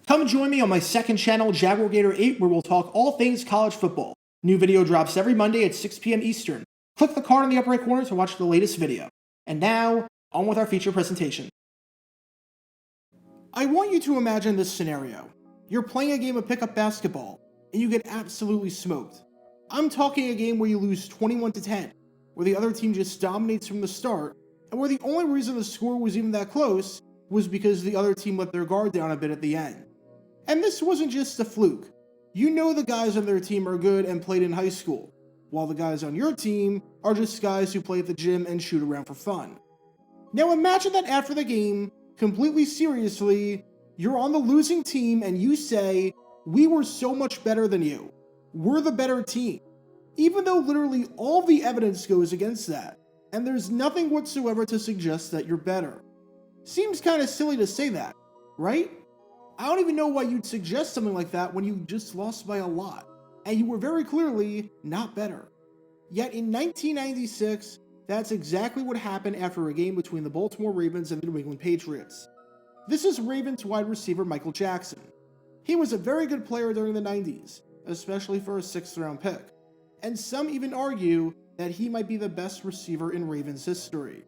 Come join me on my second channel, Jaguar Gator 8, where we'll talk all things college football. New video drops every Monday at 6 p.m. Eastern. Click the card in the upper right corner to watch the latest video. And now, on with our feature presentation. I want you to imagine this scenario. You're playing a game of pickup basketball, and you get absolutely smoked. I'm talking a game where you lose 21-10, where the other team just dominates from the start, and where the only reason the score was even that close was because the other team let their guard down a bit at the end. And this wasn't just a fluke. You know the guys on their team are good and played in high school, while the guys on your team are just guys who play at the gym and shoot around for fun. Now imagine that after the game, completely seriously, you're on the losing team and you say, "We were so much better than you. We're the better team." Even though literally all the evidence goes against that, and there's nothing whatsoever to suggest that you're better. Seems kinda silly to say that, right? I don't even know why you'd suggest something like that when you just lost by a lot, and you were very clearly not better. Yet in 1996, that's exactly what happened after a game between the Baltimore Ravens and the New England Patriots. This is Ravens wide receiver Michael Jackson. He was a very good player during the 90s, especially for a 6th round pick, and some even argue that he might be the best receiver in Ravens history.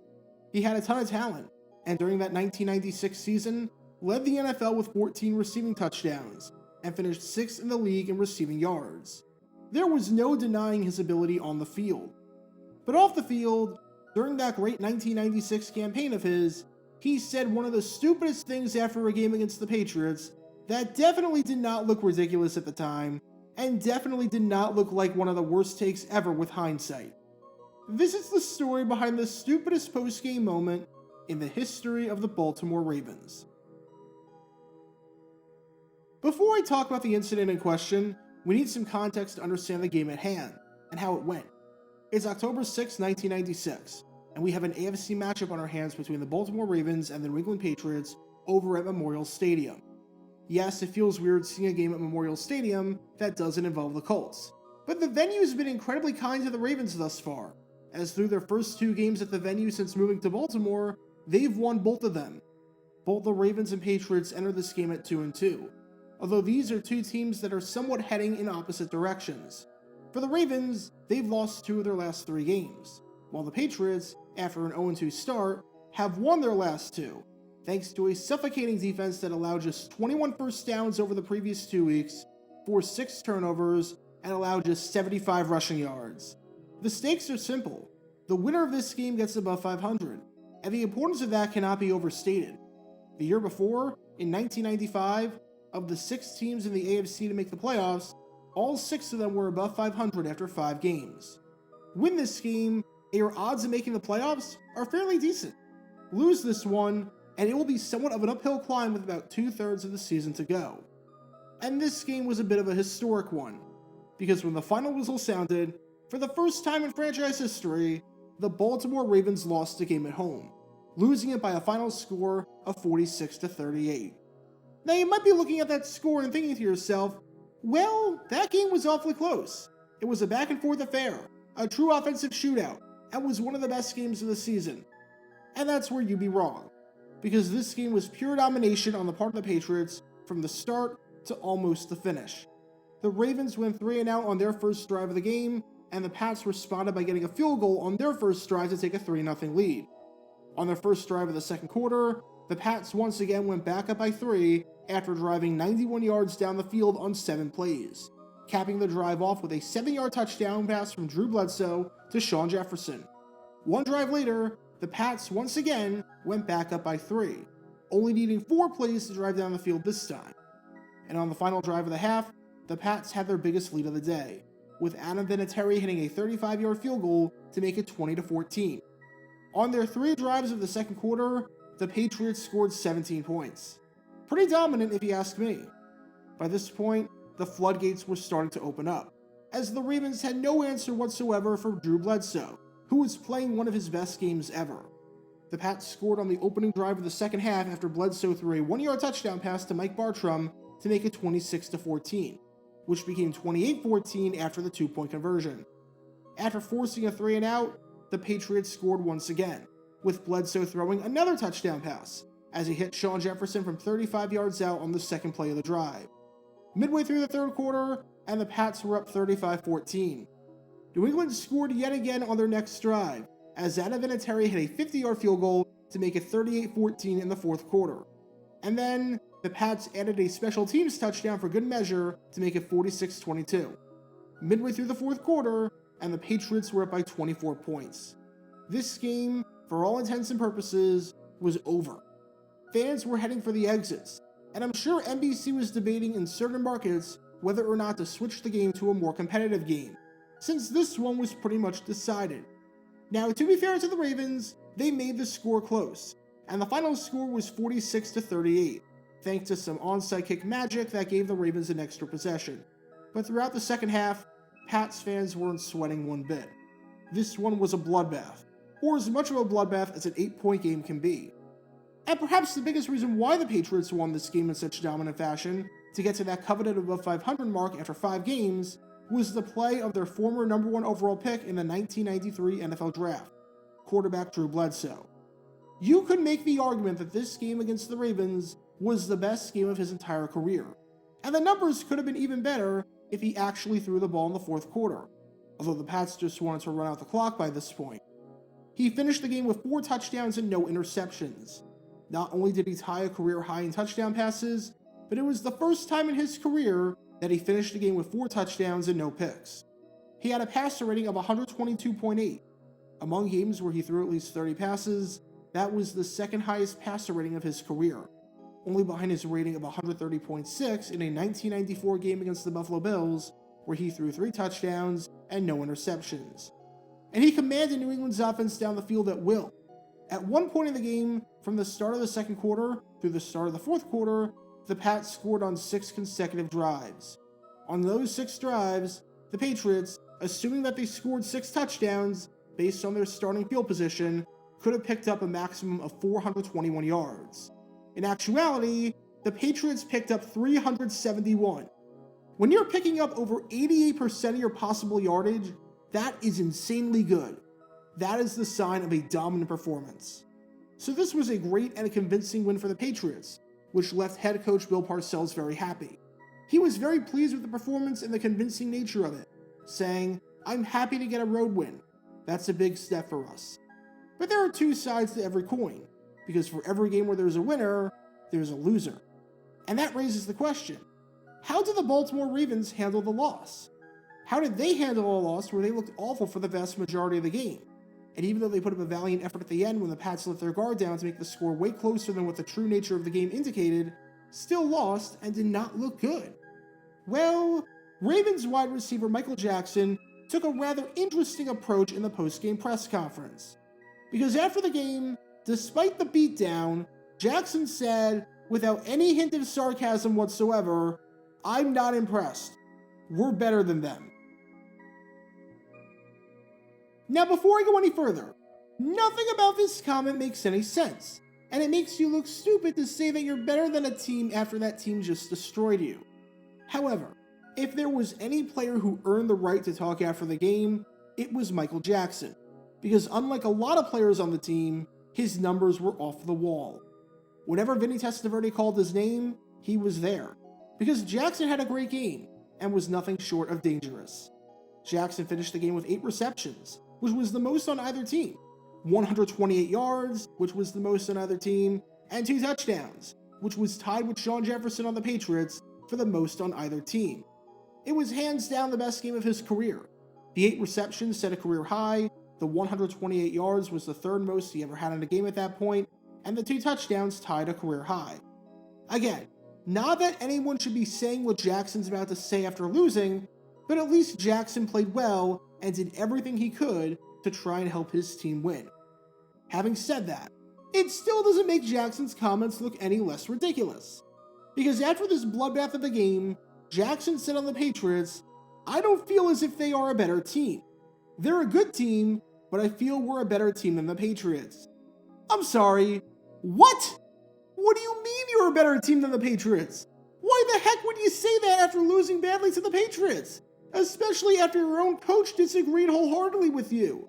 He had a ton of talent, and during that 1996 season, led the NFL with 14 receiving touchdowns, and finished 6th in the league in receiving yards. There was no denying his ability on the field. But off the field, during that great 1996 campaign of his, he said one of the stupidest things after a game against the Patriots that definitely did not look ridiculous at the time, and definitely did not look like one of the worst takes ever with hindsight. This is the story behind the stupidest post-game moment in the history of the Baltimore Ravens. Before I talk about the incident in question, we need some context to understand the game at hand, and how it went. It's October 6, 1996, and we have an AFC matchup on our hands between the Baltimore Ravens and the New England Patriots over at Memorial Stadium. Yes, it feels weird seeing a game at Memorial Stadium that doesn't involve the Colts, but the venue has been incredibly kind to the Ravens thus far, as through their first 2 games at the venue since moving to Baltimore, they've won both of them. Both the Ravens and Patriots entered this game at 2-2. Although these are 2 teams that are somewhat heading in opposite directions. For the Ravens, they've lost 2 of their last 3 games, while the Patriots, after an 0-2 start, have won their last 2, thanks to a suffocating defense that allowed just 21 first downs over the previous 2 weeks, forced 6 turnovers, and allowed just 75 rushing yards. The stakes are simple. The winner of this game gets above 500, and the importance of that cannot be overstated. The year before, in 1995, of the 6 teams in the AFC to make the playoffs, all 6 of them were above 500 after 5 games. Win this game, and your odds of making the playoffs are fairly decent. Lose this one, and it will be somewhat of an uphill climb with about 2/3 of the season to go. And this game was a bit of a historic one, because when the final whistle sounded, for the first time in franchise history, the Baltimore Ravens lost the game at home, losing it by a final score of 46-38. Now you might be looking at that score and thinking to yourself, well, that game was awfully close. It was a back and forth affair, a true offensive shootout, and was one of the best games of the season. And that's where you'd be wrong, because this game was pure domination on the part of the Patriots from the start to almost the finish. The Ravens went 3-and-out on their first drive of the game, and the Pats responded by getting a field goal on their first drive to take a 3-0 lead. On their first drive of the second quarter, the Pats once again went back up by 3 after driving 91 yards down the field on 7 plays, capping the drive off with a 7-yard touchdown pass from Drew Bledsoe to Shawn Jefferson. One drive later, the Pats once again went back up by 3, only needing 4 plays to drive down the field this time. And on the final drive of the half, the Pats had their biggest lead of the day, with Adam Vinatieri hitting a 35-yard field goal to make it 20-14. On their 3 drives of the second quarter, the Patriots scored 17 points. Pretty dominant if you ask me. By this point, the floodgates were starting to open up, as the Ravens had no answer whatsoever for Drew Bledsoe, who was playing one of his best games ever. The Pats scored on the opening drive of the second half after Bledsoe threw a 1-yard touchdown pass to Mike Bartram to make it 26-14, which became 28-14 after the 2-point conversion. After forcing a 3-and-out, the Patriots scored once again, with Bledsoe throwing another touchdown pass, as he hit Sean Jefferson from 35 yards out on the second play of the drive. Midway through the third quarter, and the Pats were up 35-14. New England scored yet again on their next drive, as Zada Vinatieri hit a 50-yard field goal to make it 38-14 in the fourth quarter. And then, the Pats added a special teams touchdown for good measure to make it 46-22. Midway through the fourth quarter, and the Patriots were up by 24 points. This game, for all intents and purposes, was over. Fans were heading for the exits, and I'm sure NBC was debating in certain markets whether or not to switch the game to a more competitive game, since this one was pretty much decided. Now, to be fair to the Ravens, they made the score close, and the final score was 46-38, thanks to some onside kick magic that gave the Ravens an extra possession. But throughout the second half, Pats fans weren't sweating one bit. This one was a bloodbath, or as much of a bloodbath as an 8-point game can be. And perhaps the biggest reason why the Patriots won this game in such dominant fashion, to get to that coveted above 500 mark after 5 games, was the play of their former number 1 overall pick in the 1993 NFL Draft, quarterback Drew Bledsoe. You could make the argument that this game against the Ravens was the best game of his entire career, and the numbers could have been even better if he actually threw the ball in the fourth quarter, although the Pats just wanted to run out the clock by this point. He finished the game with 4 touchdowns and no interceptions. Not only did he tie a career high in touchdown passes, but it was the first time in his career that he finished the game with 4 touchdowns and no picks. He had a passer rating of 122.8. Among games where he threw at least 30 passes, that was the second highest passer rating of his career, only behind his rating of 130.6 in a 1994 game against the Buffalo Bills, where he threw 3 touchdowns and no interceptions. And he commanded New England's offense down the field at will. At one point in the game, from the start of the second quarter through the start of the fourth quarter, the Pats scored on 6 consecutive drives. On those 6 drives, the Patriots, assuming that they scored 6 touchdowns based on their starting field position, could have picked up a maximum of 421 yards. In actuality, the Patriots picked up 371. When you're picking up over 88% of your possible yardage, that is insanely good. That is the sign of a dominant performance. So this was a great and a convincing win for the Patriots, which left head coach Bill Parcells very happy. He was very pleased with the performance and the convincing nature of it, saying, "I'm happy to get a road win. That's a big step for us." But there are 2 sides to every coin, because for every game where there's a winner, there's a loser. And that raises the question, how did the Baltimore Ravens handle the loss? How did they handle a loss where they looked awful for the vast majority of the game? And even though they put up a valiant effort at the end when the Pats let their guard down to make the score way closer than what the true nature of the game indicated, still lost and did not look good. Well, Ravens wide receiver Michael Jackson took a rather interesting approach in the post-game press conference. Because after the game, despite the beatdown, Jackson said, without any hint of sarcasm whatsoever, "I'm not impressed. We're better than them." Now, before I go any further, nothing about this comment makes any sense, and it makes you look stupid to say that you're better than a team after that team just destroyed you. However, if there was any player who earned the right to talk after the game, it was Michael Jackson, because unlike a lot of players on the team, his numbers were off the wall. Whenever Vinny Testaverde called his name, he was there, because Jackson had a great game and was nothing short of dangerous. Jackson finished the game with 8 receptions, which was the most on either team, 128 yards, which was the most on either team, and 2 touchdowns, which was tied with Sean Jefferson on the Patriots for the most on either team. It was hands down the best game of his career. The 8 receptions set a career high, the 128 yards was the 3rd most he ever had in a game at that point, and the 2 touchdowns tied a career high. Again, not that anyone should be saying what Jackson's about to say after losing, but at least Jackson played well and did everything he could to try and help his team win. Having said that, it still doesn't make Jackson's comments look any less ridiculous. Because after this bloodbath of the game, Jackson said on the Patriots, "I don't feel as if they are a better team. They're a good team, but I feel we're a better team than the Patriots." I'm sorry, what? What do you mean you're a better team than the Patriots? Why the heck would you say that after losing badly to the Patriots? Especially after your own coach disagreed wholeheartedly with you.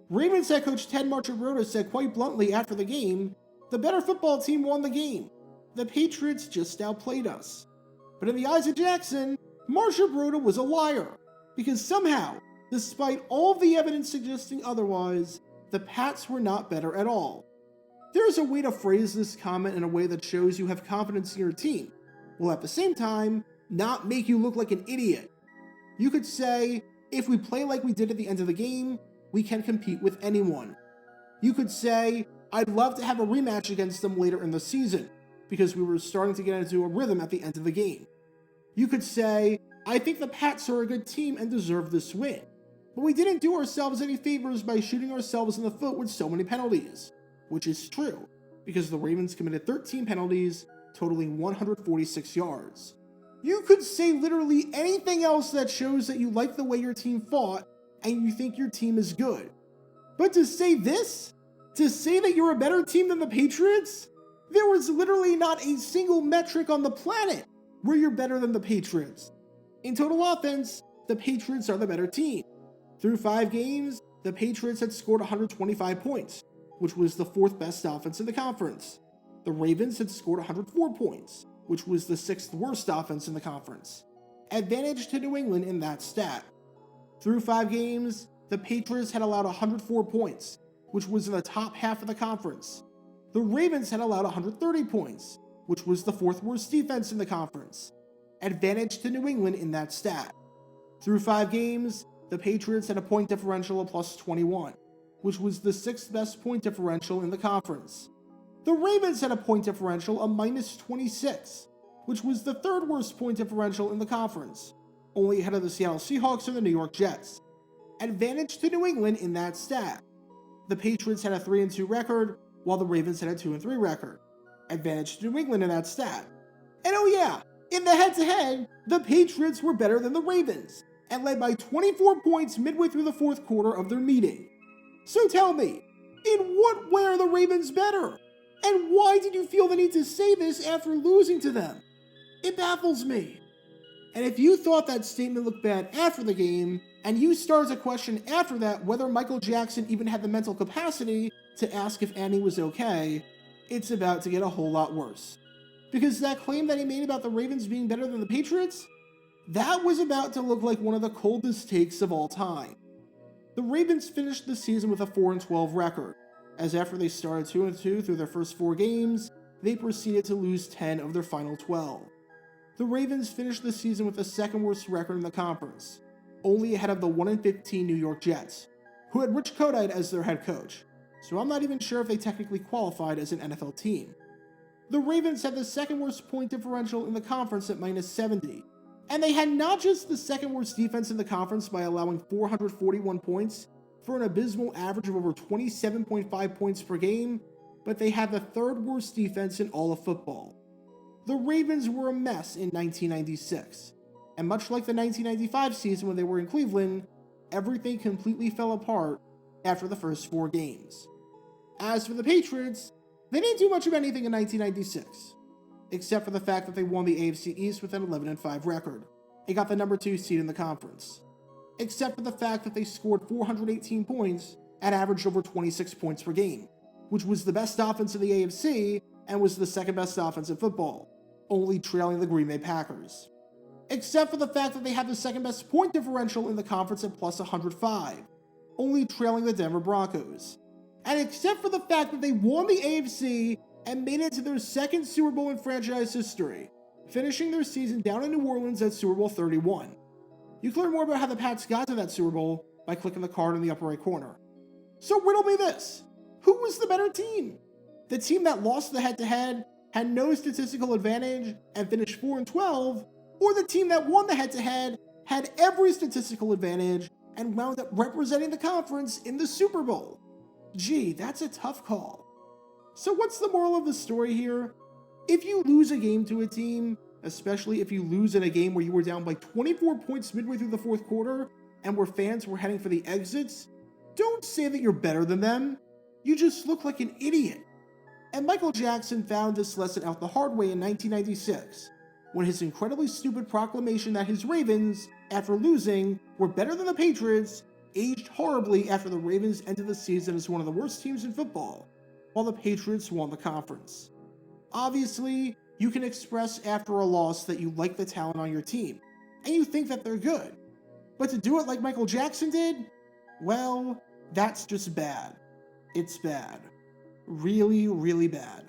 Ravens head coach Ted Marchibroda said quite bluntly after the game, The better football team won the game. The Patriots just outplayed us. But in the eyes of Jackson, Marcia Broda was a liar, because somehow, despite all of the evidence suggesting otherwise, the Pats were not better at all. There's a way to phrase this comment in a way that shows you have confidence in your team, while at the same time, not make you look like an idiot. You could say, if we play like we did at the end of the game, we can compete with anyone. You could say, I'd love to have a rematch against them later in the season, because we were starting to get into a rhythm at the end of the game. You could say, I think the Pats are a good team and deserve this win, but we didn't do ourselves any favors by shooting ourselves in the foot with so many penalties, which is true, because the Ravens committed 13 penalties, totaling 146 yards. You could say literally anything else that shows that you like the way your team fought and you think your team is good. But to say this? To say that you're a better team than the Patriots? There was literally not a single metric on the planet where you're better than the Patriots. In total offense, the Patriots are the better team. Through 5 games, the Patriots had scored 125 points, which was the 4th best offense in the conference. The Ravens had scored 104 points, which was the 6th worst offense in the conference. Advantage to New England in that stat. Through 5 games, the Patriots had allowed 104 points, which was in the top half of the conference. The Ravens had allowed 130 points, which was the 4th worst defense in the conference. Advantage to New England in that stat. Through 5 games, the Patriots had a point differential of plus 21, which was the 6th best point differential in the conference. The Ravens had a point differential of minus 26, which was the 3rd worst point differential in the conference, only ahead of the Seattle Seahawks and the New York Jets. Advantage to New England in that stat. The Patriots had a 3-2 record, while the Ravens had a 2-3 record. Advantage to New England in that stat. And oh yeah, in the head-to-head, the Patriots were better than the Ravens, and led by 24 points midway through the 4th quarter of their meeting. So tell me, in what way are the Ravens better? And why did you feel the need to say this after losing to them? It baffles me. And if you thought that statement looked bad after the game, and you started to question after that whether Michael Jackson even had the mental capacity to ask if Annie was okay, it's about to get a whole lot worse. Because that claim that he made about the Ravens being better than the Patriots, that was about to look like one of the coldest takes of all time. The Ravens finished the season with a 4-12 record, as after they started 2-2 through their first 4 games, they proceeded to lose 10 of their final 12. The Ravens finished the season with the 2nd worst record in the conference, only ahead of the 1-15 New York Jets, who had Rich Kodite as their head coach, so I'm not even sure if they technically qualified as an NFL team. The Ravens had the 2nd worst point differential in the conference at minus 70, and they had not just the 2nd worst defense in the conference by allowing 441 points for an abysmal average of over 27.5 points per game, but they had the 3rd worst defense in all of football. The Ravens were a mess in 1996, and much like the 1995 season when they were in Cleveland, everything completely fell apart after the first 4 games. As for the Patriots, they didn't do much of anything in 1996, except for the fact that they won the AFC East with an 11-5 record and got the number 2 seed in the conference, except for the fact that they scored 418 points and averaged over 26 points per game, which was the best offense in the AFC and was the 2nd best offense in football, only trailing the Green Bay Packers. Except for the fact that they had the 2nd best point differential in the conference at plus 105, only trailing the Denver Broncos. And except for the fact that they won the AFC and made it to their 2nd Super Bowl in franchise history, finishing their season down in New Orleans at Super Bowl 31. You can learn more about how the Pats got to that Super Bowl by clicking the card in the upper right corner. So riddle me this. Who was the better team? The team that lost the head-to-head, had no statistical advantage, and finished 4-12, or the team that won the head-to-head, had every statistical advantage, and wound up representing the conference in the Super Bowl? Gee, that's a tough call. So what's the moral of the story here? If you lose a game to a team, especially if you lose in a game where you were down by 24 points midway through the 4th quarter, and where fans were heading for the exits, don't say that you're better than them. You just look like an idiot. And Michael Jackson found this lesson out the hard way in 1996, when his incredibly stupid proclamation that his Ravens, after losing, were better than the Patriots, aged horribly after the Ravens ended the season as one of the worst teams in football, while the Patriots won the conference. Obviously, you can express after a loss that you like the talent on your team, and you think that they're good. But to do it like Michael Jackson did? Well, that's just bad. It's bad. Really, really bad.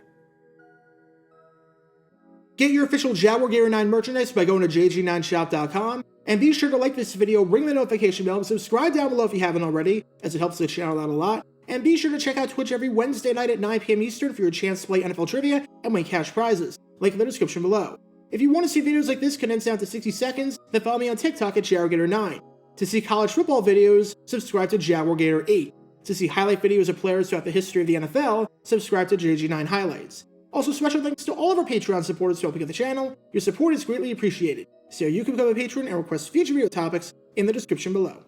Get your official Jaguar Gator 9 merchandise by going to jg9shop.com, and be sure to like this video, ring the notification bell, and subscribe down below if you haven't already, as it helps the channel out a lot. And be sure to check out Twitch every Wednesday night at 9 p.m. Eastern for your chance to play NFL Trivia and win cash prizes. Link in the description below. If you want to see videos like this condensed down to 60 seconds, then follow me on TikTok at Jaguar Gator 9. To see college football videos, subscribe to Jaguar Gator 8. To see highlight videos of players throughout the history of the NFL, subscribe to JG9 Highlights. Also, special thanks to all of our Patreon supporters for helping out the channel. Your support is greatly appreciated. So you can become a patron and request future video topics in the description below.